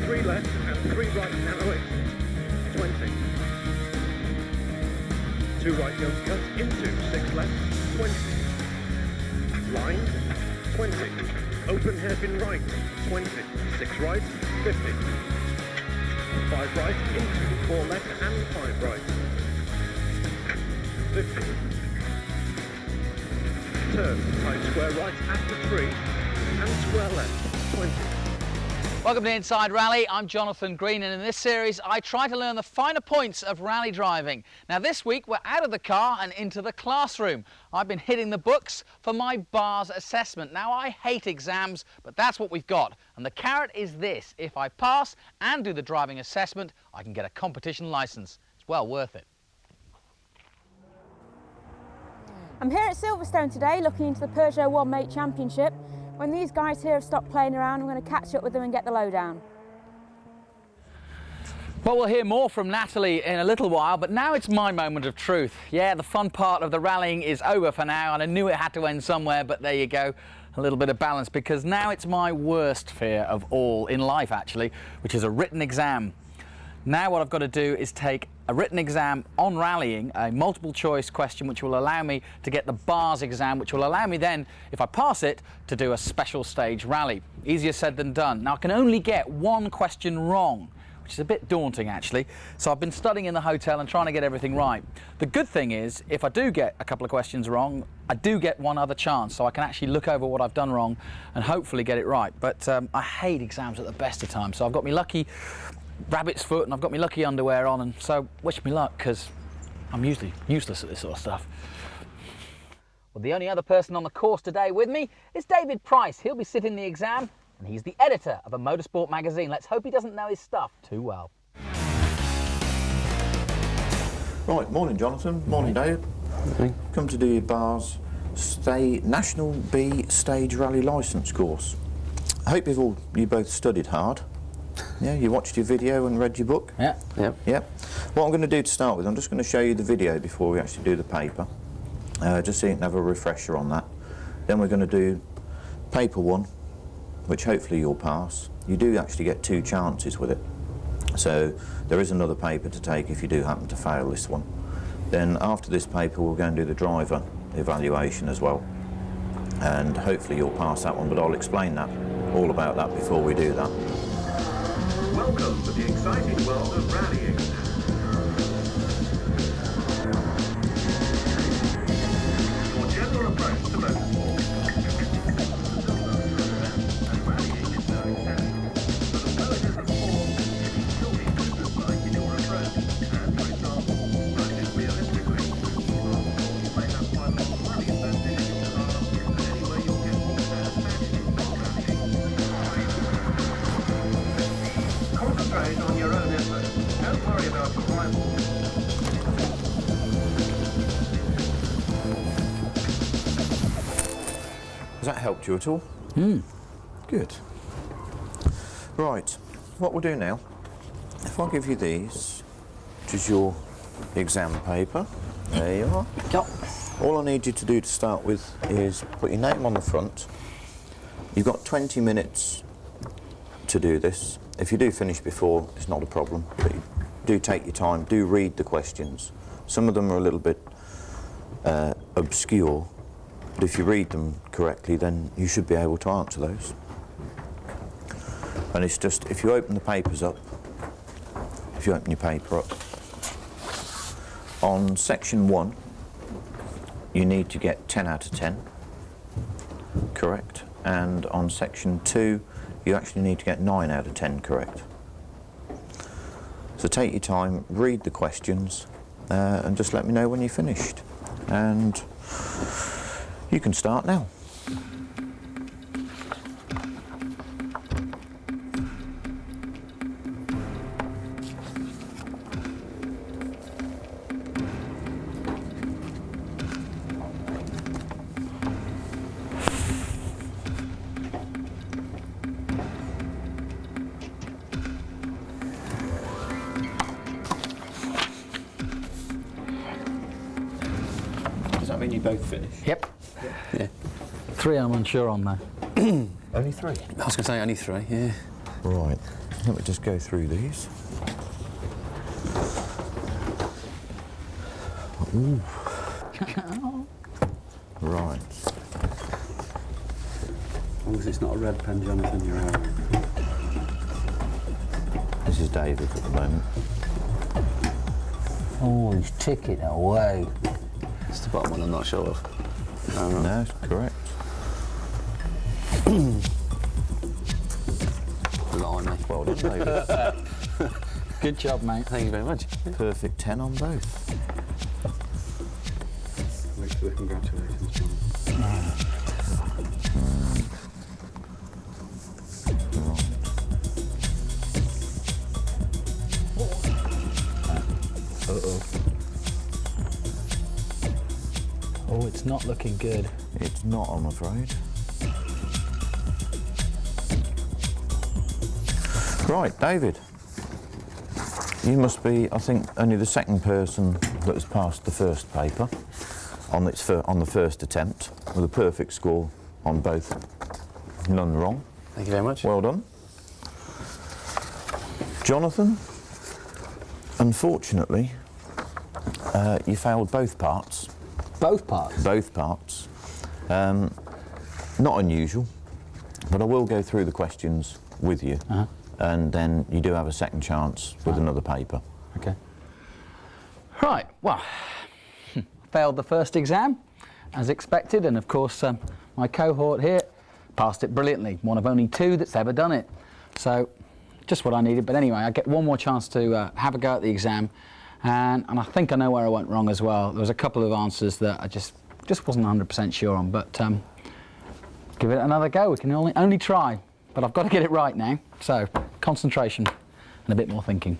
3 left and 3 right narrowing, 20. 2 right jump cut into 6 left, 20. Line, 20. Open hairpin right, 20. 6 right, 50. 5 right into 4 left and 5 right. 50. Turn, tight square right after 3 and square left, 20. Welcome to Inside Rally. I'm Jonathan Green, and in this series I try to learn the finer points of rally driving. Now this week we're out of the car and into the classroom. I've been hitting the books for my bars assessment. Now I hate exams, but that's what we've got. And the carrot is this: if I pass and do the driving assessment, I can get a competition licence. It's well worth it. I'm here at Silverstone today looking into the Peugeot 1 Mate Championship. When these guys here have stopped playing around, I'm going to catch up with them and get the lowdown. Well, we'll hear more from Natalie in a little while, but now it's my moment of truth. Yeah, the fun part of the rallying is over for now, and I knew it had to end somewhere, but there you go, a little bit of balance, because now it's my worst fear of all in life, actually, which is a written exam. Now what I've got to do is take a written exam on rallying, a multiple choice question which will allow me to get the bars exam, which will allow me then, if I pass it, to do a special stage rally. Easier said than done. Now I can only get one question wrong, which is a bit daunting actually, so I've been studying in the hotel and trying to get everything right. The good thing is, if I do get a couple of questions wrong, I do get one other chance, so I can actually look over what I've done wrong and hopefully get it right. But I hate exams at the best of times, so I've got me lucky rabbit's foot and I've got my lucky underwear on, and so wish me luck, because I'm usually useless at this sort of stuff. Well, the only other person on the course today with me is David Price. He'll be sitting the exam, and he's the editor of a motorsport magazine. Let's hope he doesn't know his stuff too well. Right, morning Jonathan, morning Dave. Okay. Come to do your bars National B Stage Rally Licence course. I hope you both studied hard. Yeah, you watched your video and read your book? Yeah. Yep. Yep. What I'm going to do to start with, I'm just going to show you the video before we actually do the paper, just so you can have a refresher on that. Then we're going to do paper 1, which hopefully you'll pass. You do actually get 2 chances with it, so there is another paper to take if you do happen to fail this one. Then after this paper we'll go and do the driver evaluation as well, and hopefully you'll pass that one, but I'll explain that, all about that, before we do that. Welcome to the exciting world of rallying. Your general approach to motorsport. And rallying is no exception. But although it is a sport, it can still be business-like in your approach. And for example, run it realistically. You may have quite a lot of money invested in your car, but anyway you'll get more satisfaction from rallying. Concentrate on your own effort. Don't worry about the rivals. Has that helped you at all? Good. Right, what we'll do now, if I give you these, which is your exam paper, there you are. Yep. All I need you to do to start with is put your name on the front. You've got 20 minutes to do this. If you do finish before, it's not a problem, but you do take your time, do read the questions. Some of them are a little bit obscure, but if you read them correctly, then you should be able to answer those. And it's just, if you open the papers up, if you open your paper up, on section 1, you need to get 10 out of 10, correct? And on section 2, you actually need to get 9 out of 10 correct. So take your time, read the questions, and just let me know when you're finished. And you can start now. Does that mean you both finished? Yep. Yeah. 3 I'm unsure on though. Only 3? I was going to say only 3, yeah. Right. Let me just go through these. Ooh. Right. As long as it's not a red pen, Jonathan, you're out. This is David at the moment. Oh, he's ticking away. It's the bottom one I'm not sure of. No, it's correct. Blimey. Well done, David. Good job, mate. Thank you very much. Perfect 10 on both. Congratulations, John. Uh-oh. Oh, it's not looking good. It's not, I'm afraid. Right, David. You must be, I think, only the second person that has passed the first paper on the first attempt with a perfect score on both. None wrong. Thank you very much. Well done. Jonathan, unfortunately, you failed both parts. Both parts? Both parts. Not unusual, but I will go through the questions with you, and then you do have a second chance with another paper. Okay. Right, well, failed the first exam, as expected, and of course my cohort here passed it brilliantly, one of only two that's ever done it. So, just what I needed, but anyway, I get one more chance to have a go at the exam, and I think I know where I went wrong as well. There was a couple of answers that I just wasn't 100% sure on, but give it another go. We can only try, but I've got to get it right now, so concentration and a bit more thinking.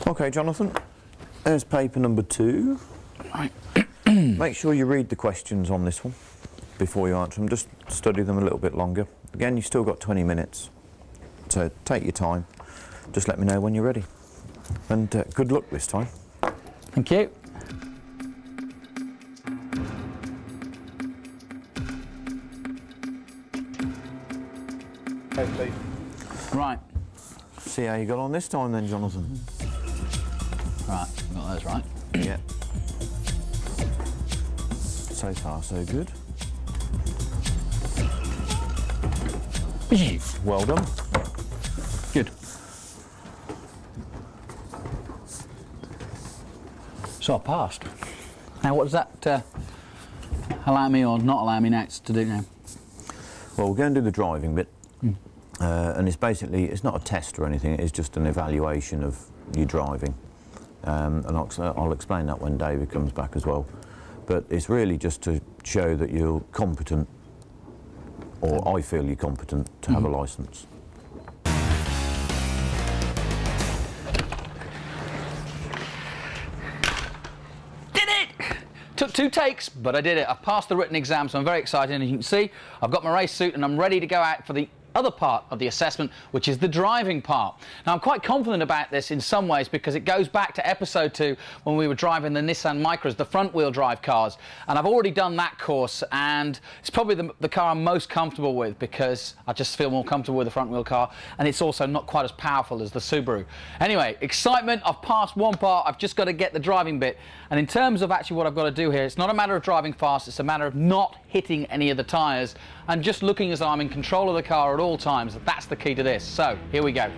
Okay, Jonathan, there's paper number 2. Right. Make sure you read the questions on this one before you answer them. Just study them a little bit longer. Again, you've still got 20 minutes, so take your time. Just let me know when you're ready. And good luck this time. Thank you. Right. See how you got on this time then, Jonathan. Right, got those right. Yeah. So far, so good. Well done. Good. So I passed. Now what does that allow me or not allow me next to do now? Well, we're going to do the driving bit. And it's basically, it's not a test or anything, it's just an evaluation of you driving. And I'll explain that when David comes back as well. But it's really just to show that you're competent, or I feel you're competent to have a licence. Did it! Took 2 takes, but I did it. I passed the written exam, so I'm very excited. And as you can see, I've got my race suit and I'm ready to go out for the other part of the assessment, which is the driving part. Now, I'm quite confident about this in some ways because it goes back to episode 2 when we were driving the Nissan Micras, the front-wheel drive cars, and I've already done that course, and it's probably the car I'm most comfortable with because I just feel more comfortable with the front-wheel car, and it's also not quite as powerful as the Subaru. Anyway, excitement, I've passed one part, I've just got to get the driving bit, and in terms of actually what I've got to do here, it's not a matter of driving fast, it's a matter of not hitting any of the tyres and just looking as though I'm in control of the car at all times. That's the key to this. So, here we go.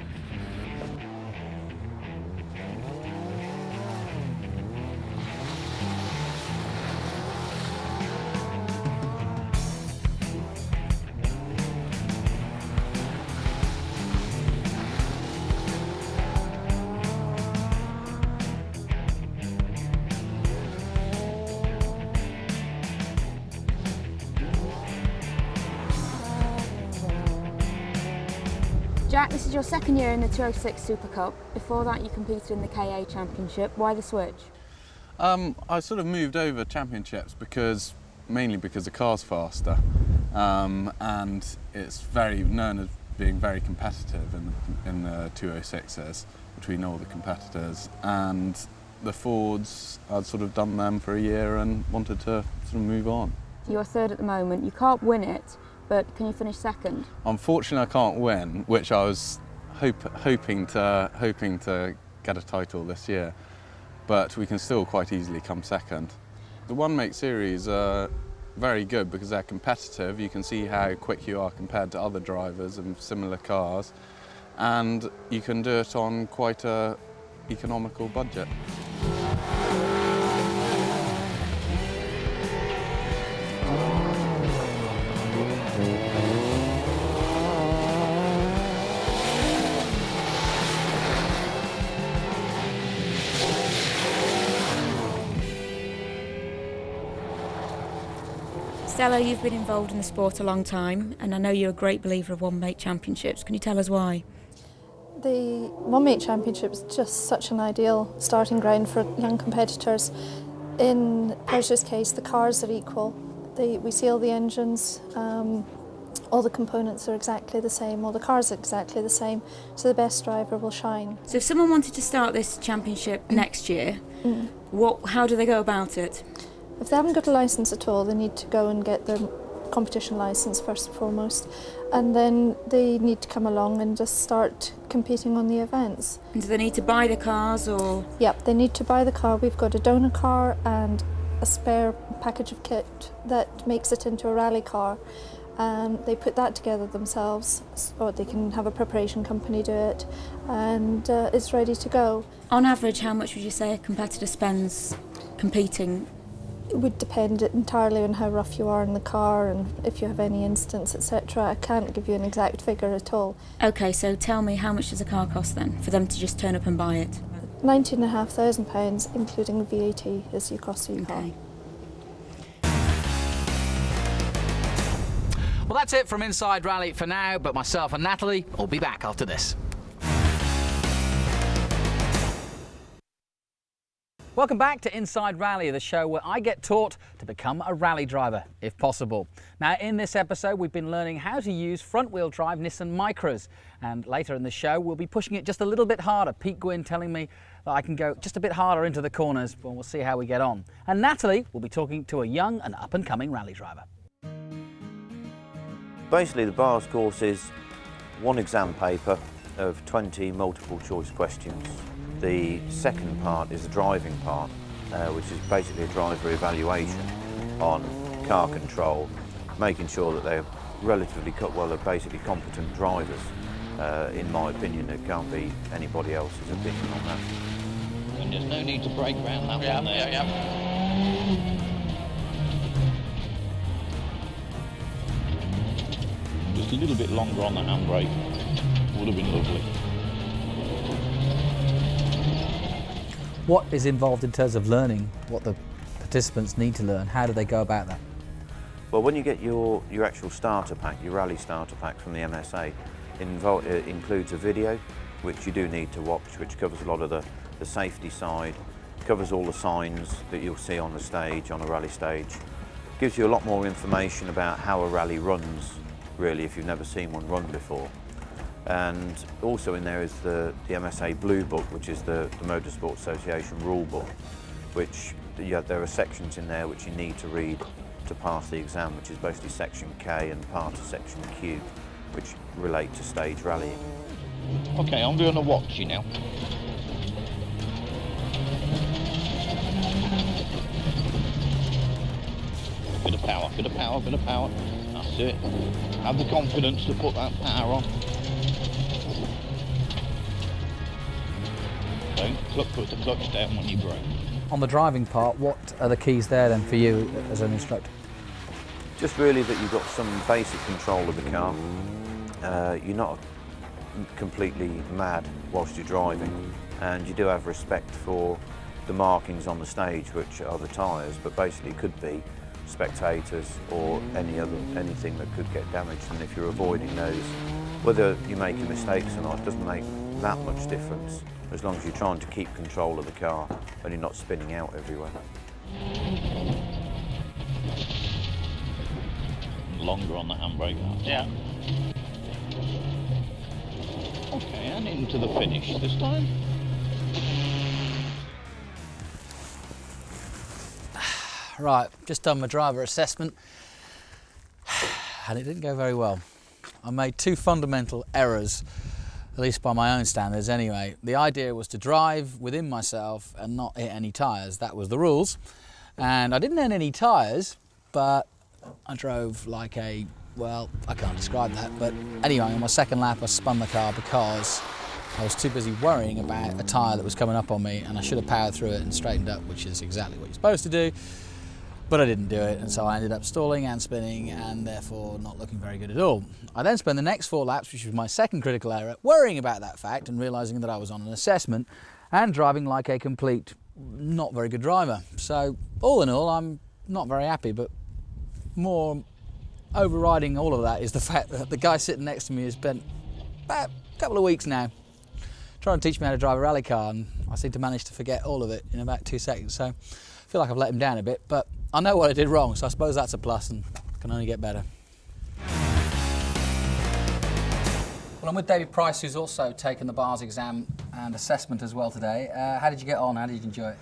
Jack, this is your second year in the 206 Super Cup. Before that, you competed in the KA Championship. Why the switch? I sort of moved over championships mainly because the car's faster, and it's very known as being very competitive in the 206s between all the competitors. And the Fords, I'd sort of done them for a year and wanted to sort of move on. You're third at the moment. You can't win it, but can you finish second? Unfortunately, I can't win, which I was hoping to get a title this year, but we can still quite easily come second. The one make series are very good because they're competitive. You can see how quick you are compared to other drivers of similar cars, and you can do it on quite a economical budget. Stella, you've been involved in the sport a long time, and I know you're a great believer of one-make championships. Can you tell us why? The one-make championship is just such an ideal starting ground for young competitors. In Peugeot's case, the cars are equal. We see all the engines, all the components are exactly the same, all the cars are exactly the same, so the best driver will shine. So if someone wanted to start this championship next year, how do they go about it? If they haven't got a licence at all, they need to go and get their competition licence first and foremost, and then they need to come along and just start competing on the events. And do they need to buy the cars or...? Yep, they need to buy the car. We've got a donor car and a spare package of kit that makes it into a rally car. They put that together themselves, or they can have a preparation company do it, and it's ready to go. On average, how much would you say a competitor spends competing? It would depend entirely on how rough you are in the car and if you have any incidents, etc. I can't give you an exact figure at all. OK, so tell me, how much does a car cost then, for them to just turn up and buy it? £19,500, including VAT, is your cost of your car. Well, that's it from Inside Rally for now, but myself and Natalie will be back after this. Welcome back to Inside Rally, the show where I get taught to become a rally driver, if possible. Now, in this episode, we've been learning how to use front-wheel drive Nissan Micras. And later in the show, we'll be pushing it just a little bit harder. Pete Gwynn telling me that I can go just a bit harder into the corners, but we'll see how we get on. And Natalie will be talking to a young and up-and-coming rally driver. Basically, the bars course is one exam paper of 20 multiple choice questions. The second part is the driving part, which is basically a driver evaluation on car control, making sure that they're relatively they're basically competent drivers. In my opinion, it can't be anybody else's opinion on that. And there's no need to break round that one there. Just a little bit longer on the handbrake would have been lovely. What is involved in terms of learning what the participants need to learn? How do they go about that? Well, when you get your actual starter pack, your rally starter pack from the MSA, it includes a video, which you do need to watch, which covers a lot of the safety side, covers all the signs that you'll see on the stage, on a rally stage. Gives you a lot more information about how a rally runs, really, if you've never seen one run before. And also in there is the MSA Blue Book, which is the Motorsport Association rule book, which there are sections in there which you need to read to pass the exam, which is basically section K and part of section Q, which relate to stage rallying. Okay, I'm going to watch you now. Bit of power, bit of power, bit of power. That's it. Have the confidence to put that power on. Don't put the clutch down when you brake. On the driving part, what are the keys there then for you as an instructor? Just really that you've got some basic control of the car. You're not completely mad whilst you're driving, and you do have respect for the markings on the stage, which are the tyres, but basically could be spectators or anything that could get damaged. And if you're avoiding those, whether you're making mistakes or not, it doesn't make that much difference, as long as you're trying to keep control of the car and you're not spinning out everywhere. Longer on the handbrake. Yeah. Okay, and into the finish this time. Right, just done my driver assessment and it didn't go very well. I made two fundamental errors at least by my own standards anyway. The idea was to drive within myself and not hit any tyres. That was the rules. And I didn't hit any tyres, but I drove like a, well, I can't describe that, but anyway, on my second lap I spun the car because I was too busy worrying about a tyre that was coming up on me, and I should have powered through it and straightened up, which is exactly what you're supposed to do, but I didn't do it, and so I ended up stalling and spinning and therefore not looking very good at all. I then spent the next 4 laps, which was my second critical error, worrying about that fact and realising that I was on an assessment and driving like a complete not very good driver. So all in all, I'm not very happy, but more overriding all of that is the fact that the guy sitting next to me has spent about a couple of weeks now trying to teach me how to drive a rally car, and I seem to manage to forget all of it in about 2 seconds. So I feel like I've let him down a bit, but I know what I did wrong, so I suppose that's a plus and can only get better. Well, I'm with David Price, who's also taken the bars exam and assessment as well today. How did you get on? How did you enjoy it?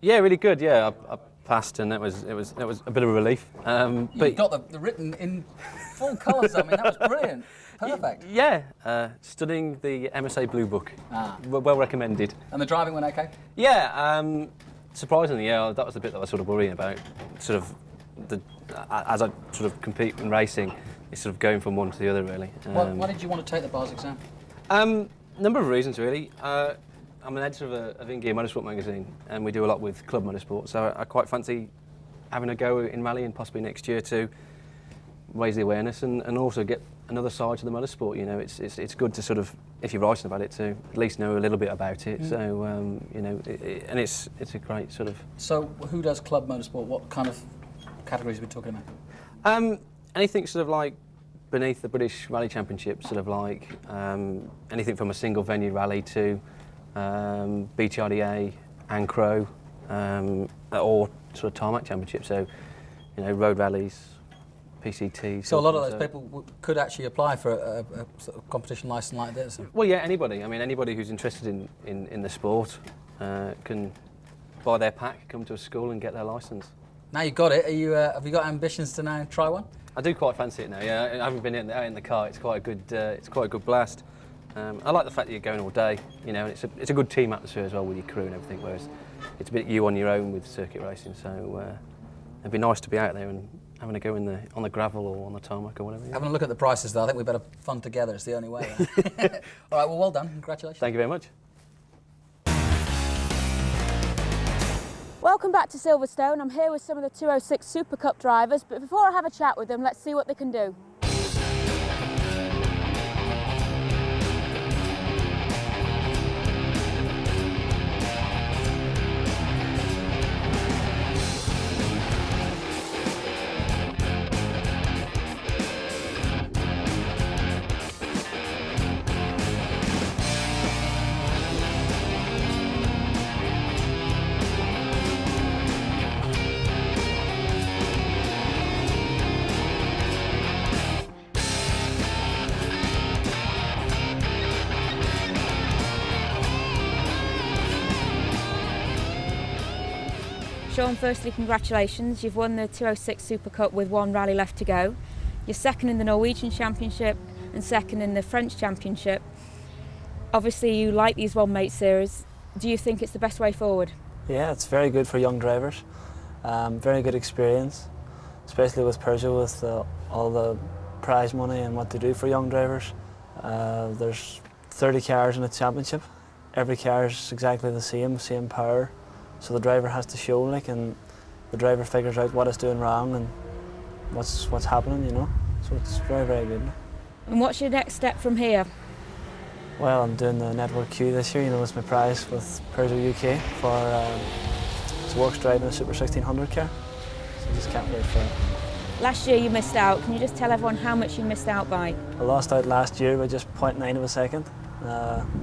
Yeah, really good. Yeah, I passed, and it was a bit of a relief. You got the written in full colours. I mean, that was brilliant. Perfect. Yeah, studying the MSA Blue Book. Well recommended. And the driving went okay? Yeah, surprisingly, yeah, that was the bit that I was sort of worrying about. Sort of, as I sort of compete in racing, it's sort of going from one to the other, really. Why did you want to take the bars exam? Number of reasons, really. I'm an editor of In-Gear Motorsport magazine, and we do a lot with club motorsport, so I quite fancy having a go in rally and possibly next year to raise the awareness and also get another side to the motorsport. You know, it's good to sort of, if you're writing about it, to at least know a little bit about it. So you know, and it's a great sort of. So who does club motorsport? What kind of categories are we talking about? Anything sort of like beneath the British Rally Championship, sort of like anything from a single venue rally to BTRDA, Ancro, or sort of tarmac championship. So, you know, road rallies, PCTs. So a lot of those people could actually apply for a sort of competition licence like this? Well, yeah, anybody. I mean, anybody who's interested in the sport can buy their pack, come to a school and get their licence. Now you've got it, have you got ambitions to now try one? I do quite fancy it now, yeah. I haven't been out in the car, it's quite a good blast. I like the fact that you're going all day, you know, and it's a good team atmosphere as well with your crew and everything, whereas it's a bit you on your own with circuit racing, so it'd be nice to be out there and having a go on the gravel or on the tarmac or whatever. Yeah. Having a look at the prices though, I think we better fun together, it's the only way. All right, well done, congratulations. Thank you very much. Welcome back to Silverstone. I'm here with some of the 206 Super Cup drivers, but before I have a chat with them, let's see what they can do. Sean, firstly, congratulations. You've won the 206 Super Cup with one rally left to go. You're second in the Norwegian Championship and second in the French Championship. Obviously, you like these one mate series. Do you think it's the best way forward? Yeah, it's very good for young drivers. Very good experience, especially with Peugeot, with all the prize money and what they do for young drivers. There's 30 cars in the championship. Every car is exactly the same power. So the driver has to show, like, and the driver figures out what it's doing wrong and what's happening, you know. So it's very, very good. And what's your next step from here? Well, I'm doing the Network Q this year. You know, it's my prize with Peugeot UK for it's works driving a Super 1600 car. So I just can't wait for it. Last year you missed out. Can you just tell everyone how much you missed out by? I lost out last year by just 0.9 of a second.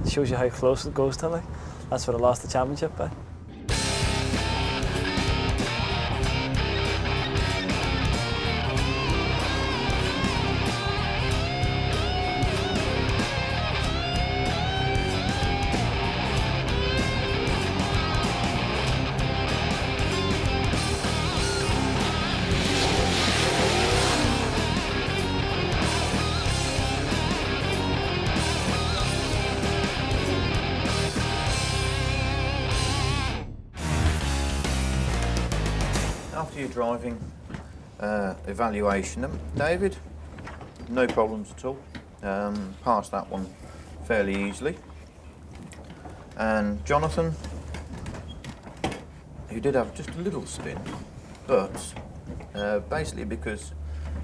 It shows you how close it goes to, like. That's what I lost the championship by. to your driving evaluation. David, no problems at all. Passed that one fairly easily. And Jonathan, who did have just a little spin, but basically because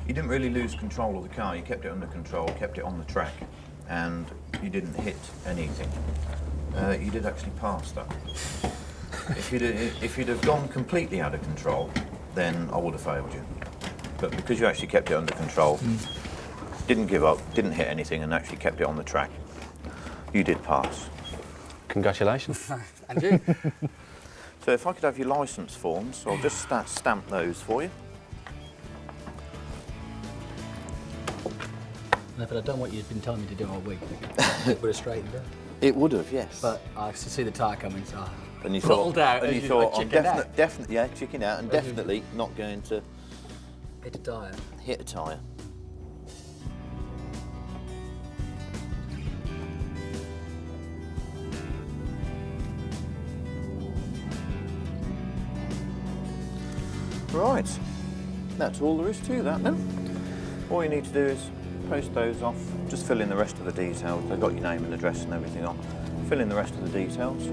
you didn't really lose control of the car, you kept it under control, kept it on the track, and you didn't hit anything. You did actually pass that. If you'd have gone completely out of control, then I would have failed you. But because you actually kept it under control, didn't give up, didn't hit anything, and actually kept it on the track, you did pass. Congratulations. And you? So if I could have your licence forms, I'll just stamp those for you. And if I'd done what you'd been telling me to do all week, it would have straightened out. It would have, yes. But I could see the tyre coming, so I and you rolled out. and you as thought, I I'm chickened out. definitely, yeah, chicken out, and definitely not going to Hit a tyre. hit a tyre. Right, that's all there is to that then. All you need to do is post those off, just fill in the rest of the details. They've got your name and address and everything on. Fill in the rest of the details,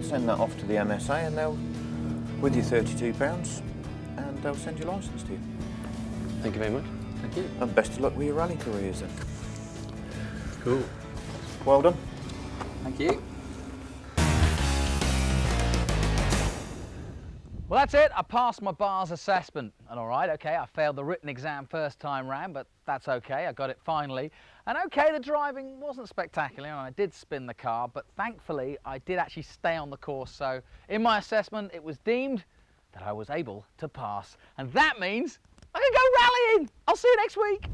send that off to the MSA, and they'll, with your £32, and they'll send your licence to you. Thank you very much. Thank you. And best of luck with your rally careers then. Cool. Well done. Thank you. Well, that's it. I passed my bars assessment. And all right, okay, I failed the written exam first time round, but that's okay. I got it finally. And okay, the driving wasn't spectacular, and I did spin the car, but thankfully I did actually stay on the course. So in my assessment, it was deemed that I was able to pass. And that means I can go rallying. I'll see you next week.